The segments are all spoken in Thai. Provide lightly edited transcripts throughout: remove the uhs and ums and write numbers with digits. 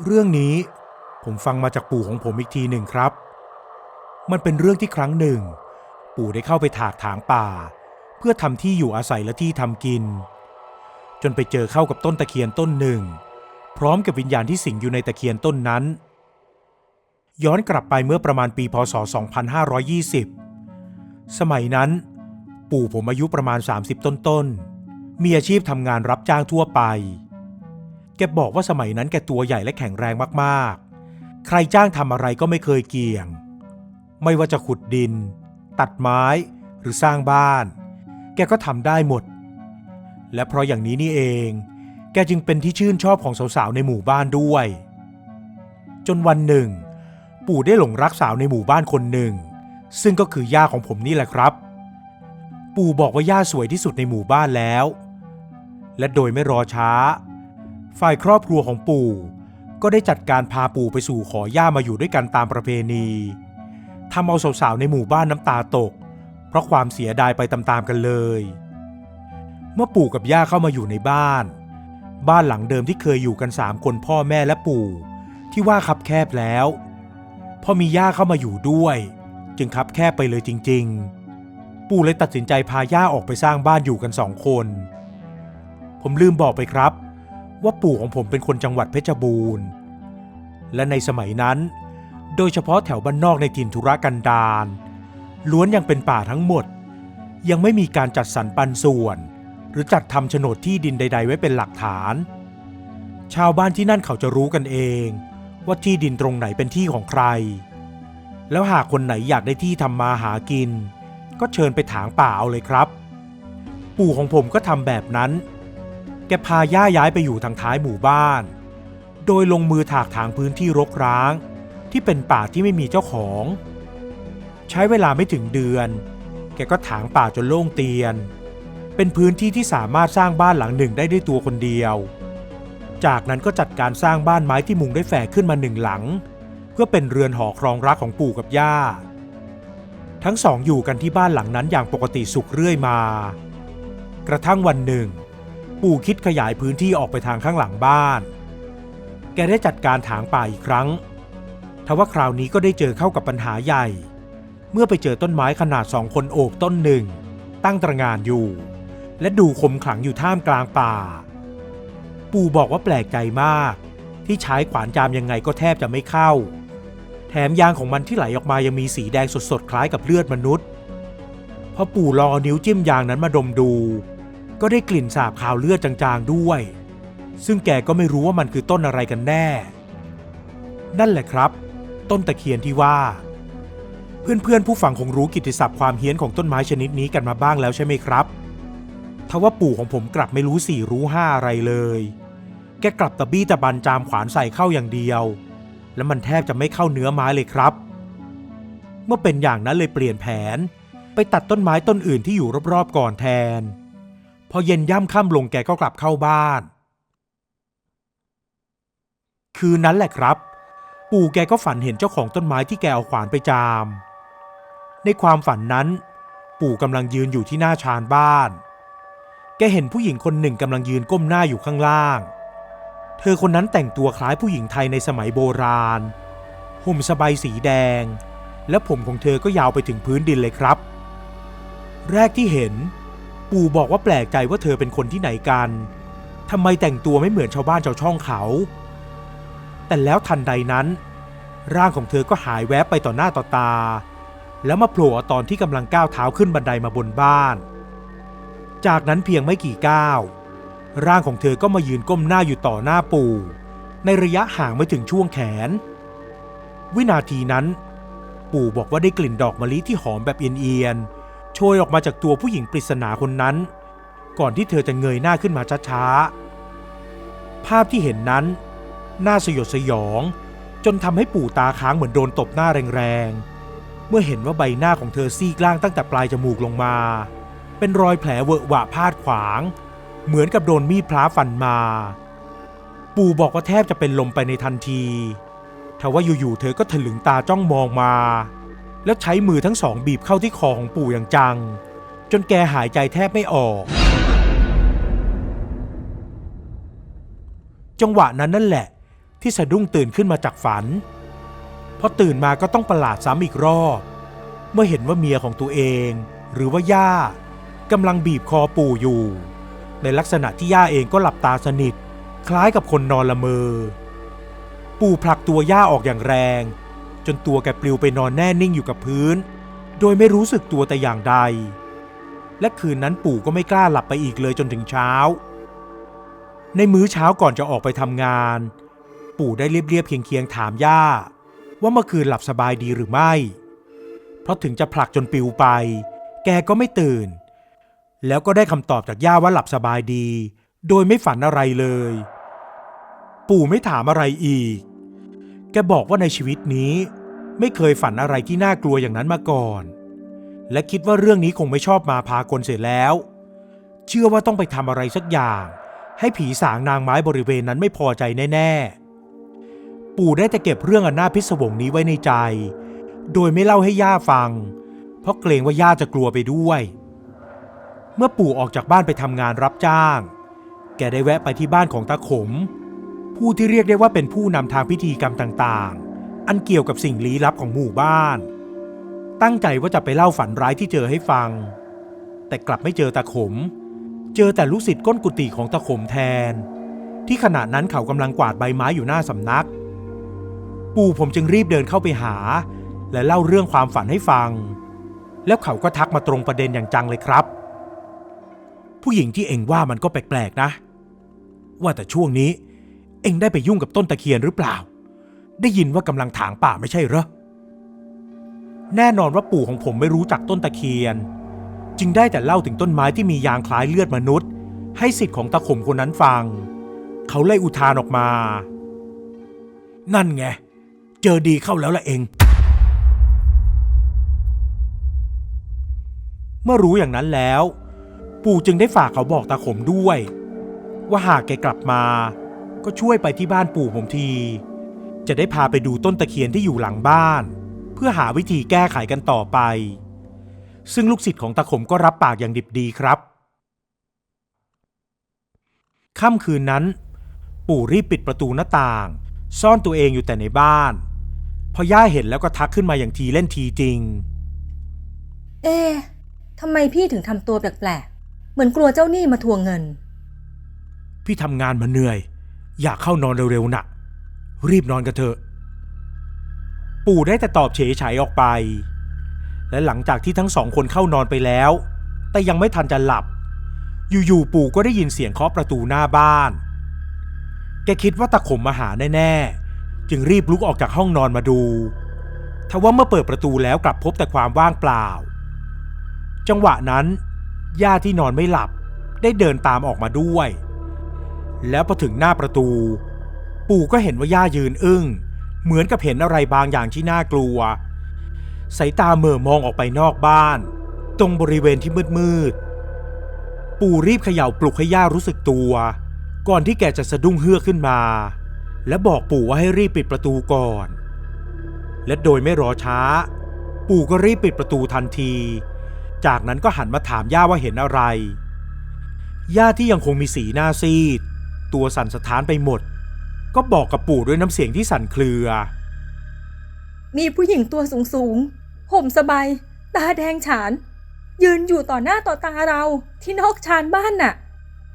เรื่องนี้ผมฟังมาจากปู่ของผมอีกทีหนึ่งครับมันเป็นเรื่องที่ครั้งหนึ่งปู่ได้เข้าไปถากถางป่าเพื่อทำที่อยู่อาศัยและที่ทำกินจนไปเจอเข้ากับต้นตะเคียนต้นหนึ่งพร้อมกับวิญญาณที่สิงอยู่ในตะเคียนต้นนั้นย้อนกลับไปเมื่อประมาณปีพ.ศ. 2520สมัยนั้นปู่ผมอายุประมาณ30ต้นๆมีอาชีพทำงานรับจ้างทั่วไปแกบอกว่าสมัยนั้นแกตัวใหญ่และแข็งแรงมากๆใครจ้างทำอะไรก็ไม่เคยเกี่ยงไม่ว่าจะขุดดินตัดไม้หรือสร้างบ้านแกก็ทำได้หมดและเพราะอย่างนี้นี่เองแกจึงเป็นที่ชื่นชอบของสาวๆในหมู่บ้านด้วยจนวันหนึ่งปู่ได้หลงรักสาวในหมู่บ้านคนหนึ่งซึ่งก็คือย่าของผมนี่แหละครับปู่บอกว่าย่าสวยที่สุดในหมู่บ้านแล้วและโดยไม่รอช้าฝ่ายครอบครัวของปู่ก็ได้จัดการพาปู่ไปสู่ขอย่ามาอยู่ด้วยกันตามประเพณีทำเอาสาวๆในหมู่บ้านน้ำตาตกเพราะความเสียดายไปตามๆกันเลยเมื่อปู่กับย่าเข้ามาอยู่ในบ้านหลังเดิมที่เคยอยู่กัน3คนพ่อแม่และปู่ที่ว่าคับแคบแล้วพอมีย่าเข้ามาอยู่ด้วยจึงคับแคบไปเลยจริงๆปู่เลยตัดสินใจพาย่าออกไปสร้างบ้านอยู่กัน2คนผมลืมบอกไปครับว่าปู่ของผมเป็นคนจังหวัดเพชรบูรณ์และในสมัยนั้นโดยเฉพาะแถวบ้านนอกในถิ่นทุรกันดารล้วนยังเป็นป่าทั้งหมดยังไม่มีการจัดสรรปันส่วนหรือจัดทำโฉนดที่ดินใดๆไว้เป็นหลักฐานชาวบ้านที่นั่นเขาจะรู้กันเองว่าที่ดินตรงไหนเป็นที่ของใครแล้วหากคนไหนอยากได้ที่ทำมาหากินก็เชิญไปถางป่าเอาเลยครับปู่ของผมก็ทำแบบนั้นแกพาย่าย้ายไปอยู่ทางท้ายหมู่บ้านโดยลงมือถากถางพื้นที่รกร้างที่เป็นป่าที่ไม่มีเจ้าของใช้เวลาไม่ถึงเดือนแกก็ถางป่าจนโล่งเตียนเป็นพื้นที่ที่สามารถสร้างบ้านหลังหนึ่งได้ด้วยตัวคนเดียวจากนั้นก็จัดการสร้างบ้านไม้ที่มุงด้วยแฝกขึ้นมา1หลังเพื่อเป็นเรือนหอครองรักของปู่กับย่าทั้งสองอยู่กันที่บ้านหลังนั้นอย่างปกติสุขเรื่อยมากระทั่งวันหนึ่งปู่คิดขยายพื้นที่ออกไปทางข้างหลังบ้านแกได้จัดการถางป่าอีกครั้งทว่าคราวนี้ก็ได้เจอเข้ากับปัญหาใหญ่เมื่อไปเจอต้นไม้ขนาด2คนโอบต้นหนึ่งตั้งตระหง่านอยู่และดูคมขลังอยู่ท่ามกลางป่าปู่บอกว่าแปลกใจมากที่ใช้ขวานจามยังไงก็แทบจะไม่เข้าแถมยางของมันที่ไหลออกมายังมีสีแดงสดๆคล้ายกับเลือดมนุษย์พอปู่ลองเอานิ้วจิ้มยางนั้นมาดมดูก็ได้กลิ่นสาบคาวเลือดจางๆด้วยซึ่งแกก็ไม่รู้ว่ามันคือต้นอะไรกันแน่นั่นแหละครับต้นตะเคียนที่ว่าเพื่อนๆผู้ฟังคงรู้กิตติศัพท์ความเฮี้ยนของต้นไม้ชนิดนี้กันมาบ้างแล้วใช่ไหมครับทว่าปู่ของผมกลับไม่รู้4รู้5อะไรเลยแกกลับตะบี้ตะบันจามขวานใส่เข้าอย่างเดียวและมันแทบจะไม่เข้าเนื้อไม้เลยครับเมื่อเป็นอย่างนั้นเลยเปลี่ยนแผนไปตัดต้นไม้ต้นอื่นที่อยู่รอบๆก่อนแทนพอเย็นย่ำค่ำลงแกก็กลับเข้าบ้านคืนนั้นแหละครับปู่แกก็ฝันเห็นเจ้าของต้นไม้ที่แกเอาขวานไปจามในความฝันนั้นปู่กำลังยืนอยู่ที่หน้าชานบ้านแกเห็นผู้หญิงคนหนึ่งกำลังยืนก้มหน้าอยู่ข้างล่างเธอคนนั้นแต่งตัวคล้ายผู้หญิงไทยในสมัยโบราณห่มสบายสีแดงและผมของเธอก็ยาวไปถึงพื้นดินเลยครับแรกที่เห็นปู่บอกว่าแปลกใจว่าเธอเป็นคนที่ไหนกันทำไมแต่งตัวไม่เหมือนชาวบ้านชาวช่องเขาแต่แล้วทันใดนั้นร่างของเธอก็หายแวบไปต่อหน้าต่อตาแล้วมาโผล่ตอนที่กำลังก้าวเท้าขึ้นบันไดมาบนบ้านจากนั้นเพียงไม่กี่ก้าวร่างของเธอก็มายืนก้มหน้าอยู่ต่อหน้าปู่ในระยะห่างไม่ถึงช่วงแขนวินาทีนั้นปู่บอกว่าได้กลิ่นดอกมะลิที่หอมแบบเอียนๆโชยออกมาจากตัวผู้หญิงปริศนาคนนั้นก่อนที่เธอจะเงยหน้าขึ้นมาช้าๆภาพที่เห็นนั้นน่าสยดสยองจนทำให้ปู่ตาค้างเหมือนโดนตบหน้าแรงๆเมื่อเห็นว่าใบหน้าของเธอซีกล่างตั้งแต่ปลายจมูกลงมาเป็นรอยแผลเวอะหวะพาดขวางเหมือนกับโดนมีดพระฟันมาปู่บอกว่าแทบจะเป็นลมไปในทันทีทว่าอยู่ๆเธอก็ถลึงตาจ้องมองมาแล้วใช้มือทั้งสองบีบเข้าที่คอของปู่อย่างจังจนแกหายใจแทบไม่ออกจังหวะนั้นนั่นแหละ ที่สะดุ้งตื่นขึ้นมาจากฝันพอตื่นมาก็ต้องประหลาดซ้ำอีกรอบเมื่อเห็นว่าเมียของตัวเองหรือว่าย่ากำลังบีบคอปู่อยู่ในลักษณะที่ย่าเองก็หลับตาสนิทคล้ายกับคนนอนละเมอปู่ผลักตัวย่าออกอย่างแรงจนตัวแกปลิวไปนอนแน่นิ่งอยู่กับพื้นโดยไม่รู้สึกตัวแต่อย่างใดและคืนนั้นปู่ก็ไม่กล้าหลับไปอีกเลยจนถึงเช้าในมื้อเช้าก่อนจะออกไปทำงานปู่ได้เรียบๆเคียงๆถามย่าว่าเมื่อคืนหลับสบายดีหรือไม่เพราะถึงจะผลักจนปลิวไปแกก็ไม่ตื่นแล้วก็ได้คำตอบจากย่าว่าหลับสบายดีโดยไม่ฝันอะไรเลยปู่ไม่ถามอะไรอีกแกบอกว่าในชีวิตนี้ไม่เคยฝันอะไรที่น่ากลัวอย่างนั้นมาก่อนและคิดว่าเรื่องนี้คงไม่ชอบมาพากลเสร็จแล้วเชื่อว่าต้องไปทำอะไรสักอย่างให้ผีสางนางไม้บริเวณนั้นไม่พอใจแน่ๆปู่ได้แต่เก็บเรื่องอันน่าพิศวงนี้ไว้ในใจโดยไม่เล่าให้ย่าฟังเพราะเกรงว่าย่าจะกลัวไปด้วยเมื่อปู่ออกจากบ้านไปทำงานรับจ้างแกได้แวะไปที่บ้านของตาขมผู้ที่เรียกได้ว่าเป็นผู้นำทางพิธีกรรมต่างๆอันเกี่ยวกับสิ่งลี้ลับของหมู่บ้านตั้งใจว่าจะไปเล่าฝันร้ายที่เจอให้ฟังแต่กลับไม่เจอตาขมเจอแต่ลูกศิษย์ก้นกุฏิของตาขมแทนที่ขณะนั้นเขากำลังกวาดใบไม้อยู่หน้าสำนักปู่ผมจึงรีบเดินเข้าไปหาและเล่าเรื่องความฝันให้ฟังแล้วเขาก็ทักมาตรงประเด็นอย่างจังเลยครับผู้หญิงที่เอ็งว่ามันก็แปลกๆนะว่าแต่ช่วงนี้เอ็งได้ไปยุ่งกับต้นตะเคียนหรือเปล่าได้ยินว่ากำลังถางป่าไม่ใช่เหรอแน่นอนว่าปู่ของผมไม่รู้จักต้นตะเคียนจึงได้แต่เล่าถึงต้นไม้ที่มียางคล้ายเลือดมนุษย์ให้ศิษย์ของตาขมคนนั้นฟังเขาเลยอุทานออกมานั่นไงเจอดีเข้าแล้วละเองเมื่อรู้อย่างนั้นแล้วปู่จึงได้ฝากเขาบอกตาขมด้วยว่าหากแกกลับมาก็ช่วยไปที่บ้านปู่ผมทีจะได้พาไปดูต้นตะเคียนที่อยู่หลังบ้านเพื่อหาวิธีแก้ไขกันต่อไปซึ่งลูกศิษย์ของตาขมก็รับปากอย่างดิบดีครับค่ำคืนนั้นปู่รีบปิดประตูหน้าต่างซ่อนตัวเองอยู่แต่ในบ้านพอย่าเห็นแล้วก็ทักขึ้นมาอย่างทีเล่นทีจริงทำไมพี่ถึงทำตัวแปลกๆเหมือนกลัวเจ้าหนี้มาทวงเงินพี่ทำงานมาเหนื่อยอยากเข้านอนเร็วๆน่ะรีบนอนกันเถอะปู่ได้แต่ตอบเฉยๆออกไปและหลังจากที่ทั้งสองคนเข้านอนไปแล้วแต่ยังไม่ทันจะหลับอยู่ๆปู่ก็ได้ยินเสียงเคาะประตูหน้าบ้านแกคิดว่าตาขมมาหาแน่ๆจึงรีบลุกออกจากห้องนอนมาดูทว่าเมื่อเปิดประตูแล้วกลับพบแต่ความว่างเปล่าจังหวะนั้นย่าที่นอนไม่หลับได้เดินตามออกมาด้วยแล้วพอถึงหน้าประตูปู่ก็เห็นว่าย่ายืนอึ้งเหมือนกับเห็นอะไรบางอย่างที่น่ากลัวสายตาเหม่อมองออกไปนอกบ้านตรงบริเวณที่มืดๆปู่รีบเขย่าปลุกให้ย่ารู้สึกตัวก่อนที่แกจะสะดุ้งเฮือกขึ้นมาและบอกปู่ว่าให้รีบปิดประตูก่อนและโดยไม่รอช้าปู่ก็รีบปิดประตูทันทีจากนั้นก็หันมาถามย่าว่าเห็นอะไรย่าที่ยังคงมีสีหน้าซีดตัวสั่นสะท้านไปหมดก็บอกกับปู่ด้วยน้ำเสียงที่สั่นเครือมีผู้หญิงตัวสูงๆห่มสบายตาแดงฉานยืนอยู่ต่อหน้าต่อตาเราที่นอกชานบ้านน่ะ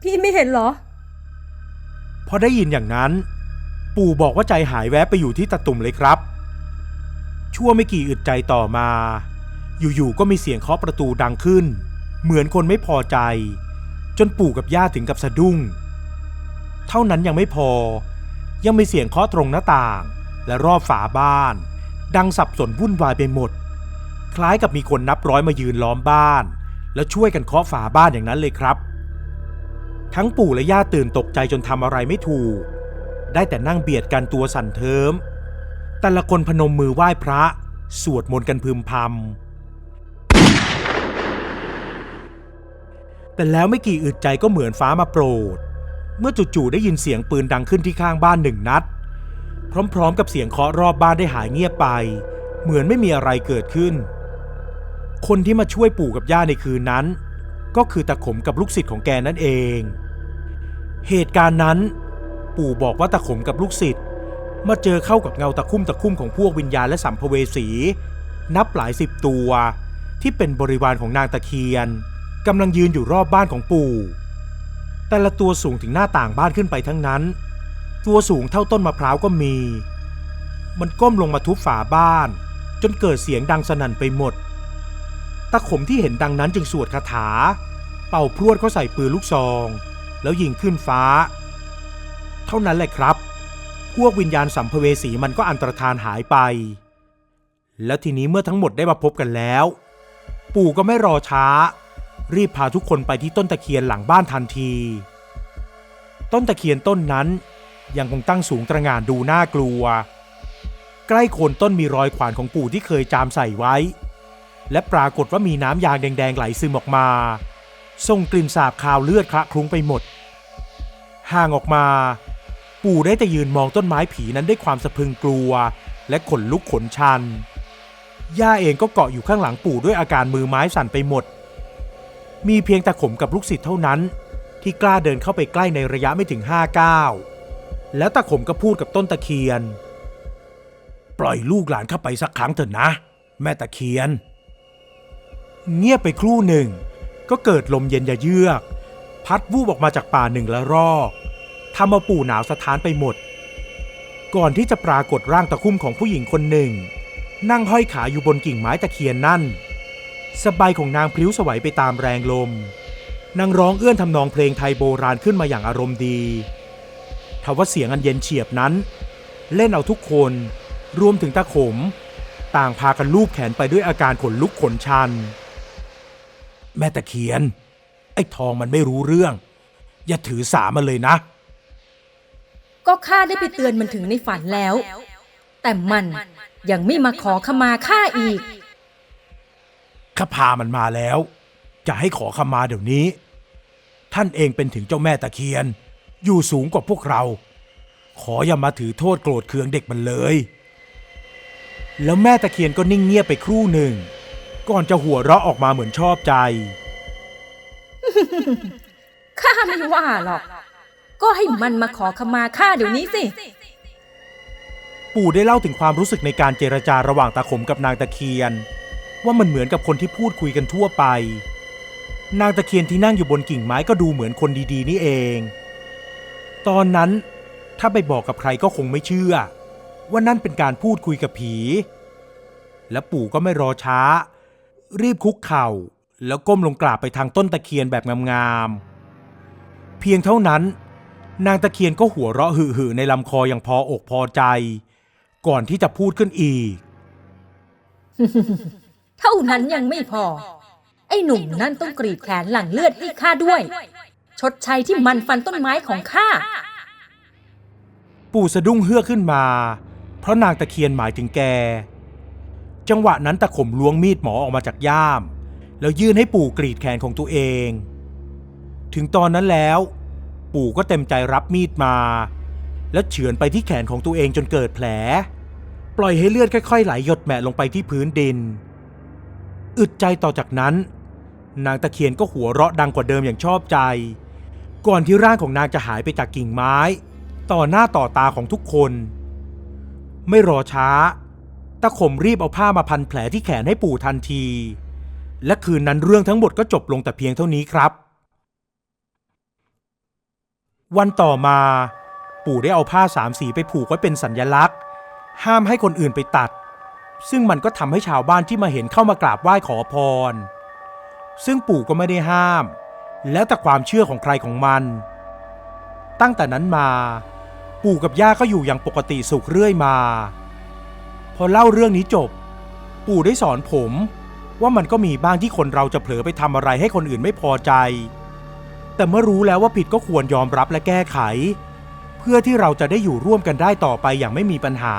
พี่ไม่เห็นเหรอพอได้ยินอย่างนั้นปู่บอกว่าใจหายแวบไปอยู่ที่ตาตุ่มเลยครับชั่วไม่กี่อึดใจต่อมาอยู่ๆก็มีเสียงเคาะประตูดังขึ้นเหมือนคนไม่พอใจจนปู่กับย่าถึงกับสะดุ้งเท่านั้นยังไม่พอยังมีเสียงเคาะตรงหน้าต่างและรอบฝาบ้านดังสับสนวุ่นวายไปหมดคล้ายกับมีคนนับร้อยมายืนล้อมบ้านแล้วช่วยกันเคาะฝาบ้านอย่างนั้นเลยครับทั้งปู่และย่าตื่นตกใจจนทำอะไรไม่ถูกได้แต่นั่งเบียดกันตัวสั่นเทิมแต่ละคนพนมมือไหว้พระสวดมนต์กันพึมพำแต่แล้วไม่กี่อึดใจก็เหมือนฟ้ามาโปรดเมื่อจู่ๆได้ยินเสียงปืนดังขึ้นที่ข้างบ้าน1 นัดพร้อมๆกับเสียงเคาะรอบบ้านได้หายเงียบไปเหมือนไม่มีอะไรเกิดขึ้นคนที่มาช่วยปู่กับย่าในคืนนั้นก็คือตาขมกับลูกศิษย์ของแกนั่นเองเหตุการณ์นั้นปู่บอกว่าตาขมกับลูกศิษย์ มาเจอเข้ากับเงาตะคุ่มของพวกวิญญาณและสัมภเวสีนับหลาย10ตัวที่เป็นบริวารของนางตะเคียนกำลังยืนอยู่รอบบ้านของปู่แต่ละตัวสูงถึงหน้าต่างบ้านขึ้นไปทั้งนั้นตัวสูงเท่าต้นมะพร้าวก็มีมันก้มลงมาทุบฝาบ้านจนเกิดเสียงดังสนั่นไปหมดตะขมที่เห็นดังนั้นจึงสวดคาถาเป่าพรวดเข้าใส่ปืนลูกซองแล้วยิงขึ้นฟ้าเท่านั้นแหละครับพวกวิญญาณสัมภเวสีมันก็อันตรธานหายไปแล้วทีนี้เมื่อทั้งหมดได้มาพบกันแล้วปู่ก็ไม่รอช้ารีบพาทุกคนไปที่ต้นตะเคียนหลังบ้านทันทีต้นตะเคียนต้นนั้นยังคงตั้งสูงตระหง่านดูน่ากลัวใกล้โคนต้นมีรอยขวานของปู่ที่เคยจามใส่ไว้และปรากฏว่ามีน้ำยางแดงๆไหลซึมออกมาส่งกลิ่นสาบคาวเลือดคละคลุ้งไปหมดห่างออกมาปู่ได้แต่ยืนมองต้นไม้ผีนั้นด้วยความสะพรึงกลัวและขนลุกขนชันย่าเองก็เกาะอยู่ข้างหลังปู่ด้วยอาการมือไม้สั่นไปหมดมีเพียงตาขมกับลูกศิษย์เท่านั้นที่กล้าเดินเข้าไปใกล้ในระยะไม่ถึง5 ก้าวแล้วตาขมก็พูดกับต้นตะเคียนปล่อยลูกหลานเข้าไปสักครั้งเถอะนะแม่ตะเคียนเงียบไปครู่หนึ่งก็เกิดลมเย็นเยือกพัดวูบออกมาจากป่าหนึ่งละรอกทำเอาปู่หนาวสะท้านไปหมดก่อนที่จะปรากฏร่างตะคุ่มของผู้หญิงคนหนึ่งนั่งห้อยขาอยู่บนกิ่งไม้ตะเคียนนั่นสบายของนางพลิ้วสวัยไปตามแรงลมนางร้องเอื้อนทำนองเพลงไทยโบราณขึ้นมาอย่างอารมณ์ดีทว่าเสียงอันเย็นเฉียบนั้นเล่นเอาทุกคนรวมถึงตาขมต่างพากันลูบแขนไปด้วยอาการขนลุกขนชันแม่ตะเคียนไอ้ทองมันไม่รู้เรื่องอย่าถือสามันเลยนะก็ข้าได้ไปเตือนมันถึงในฝันแล้วแต่มันยังไม่มาขอขมาข้าอีกข้าพามันมาแล้วจะให้ขอขมาเดี๋ยวนี้ท่านเองเป็นถึงเจ้าแม่ตะเคียนอยู่สูงกว่าพวกเราขออย่ามาถือโทษโกรธเคืองเด็กมันเลยแล้วแม่ตะเคียนก็นิ่งเงียบไปครู่หนึ่งก่อนจะหัวเราะออกมาเหมือนชอบใจ ข้าไม่ว่าหรอกก็ให้มันมาขอขมาข้าเดี๋ยวนี้สิปู่ได้เล่าถึงความรู้สึกในการเจรจาระหว่างตาขมกับนางตะเคียนว่ามันเหมือนกับคนที่พูดคุยกันทั่วไปนางตะเคียนที่นั่งอยู่บนกิ่งไม้ก็ดูเหมือนคนดีๆนี่เองตอนนั้นถ้าไปบอกกับใครก็คงไม่เชื่อว่านั่นเป็นการพูดคุยกับผีและปู่ก็ไม่รอช้ารีบคุกเข่าแล้วก้มลงกราบไปทางต้นตะเคียนแบบงามๆเพียงเท่านั้นนางตะเคียนก็หัวเราะหึ่ๆในลำคออย่างพออกพอใจก่อนที่จะพูดขึ้นอีก เท่านั้นยังไม่พอไอ้หนุ่มนั่นต้องกรีดแขนหลั่งเลือดให้ข้าด้วยชดใช้ที่มันฟันต้นไม้ของข้าปู่สะดุ้งเฮือกขึ้นมาเพราะนางตะเคียนหมายถึงแกจังหวะนั้นตะขมล้วงมีดหมอออกมาจากย่ามแล้วยื่นให้ปู่กรีดแขนของตัวเองถึงตอนนั้นแล้วปู่ก็เต็มใจรับมีดมาแล้วเฉือนไปที่แขนของตัวเองจนเกิดแผลปล่อยให้เลือดค่อยๆไหลหยดแหมะลงไปที่พื้นดินอึดใจต่อจากนั้นนางตะเคียนก็หัวเราะดังกว่าเดิมอย่างชอบใจก่อนที่ร่างของนางจะหายไปจากกิ่งไม้ต่อหน้าต่อตาของทุกคนไม่รอช้าตะขมรีบเอาผ้ามาพันแผลที่แขนให้ปู่ทันทีและคืนนั้นเรื่องทั้งหมดก็จบลงแต่เพียงเท่านี้ครับวันต่อมาปู่ได้เอาผ้า3 สีไปผูกไว้เป็นสัญลักษณ์ห้ามให้คนอื่นไปตัดซึ่งมันก็ทำให้ชาวบ้านที่มาเห็นเข้ามากราบไหว้ขอพรซึ่งปู่ก็ไม่ได้ห้ามแล้วแต่ความเชื่อของใครของมันตั้งแต่นั้นมาปู่กับย่าก็อยู่อย่างปกติสุขเรื่อยมาพอเล่าเรื่องนี้จบปู่ได้สอนผมว่ามันก็มีบ้างที่คนเราจะเผลอไปทำอะไรให้คนอื่นไม่พอใจแต่เมื่อรู้แล้วว่าผิดก็ควรยอมรับและแก้ไขเพื่อที่เราจะได้อยู่ร่วมกันได้ต่อไปอย่างไม่มีปัญหา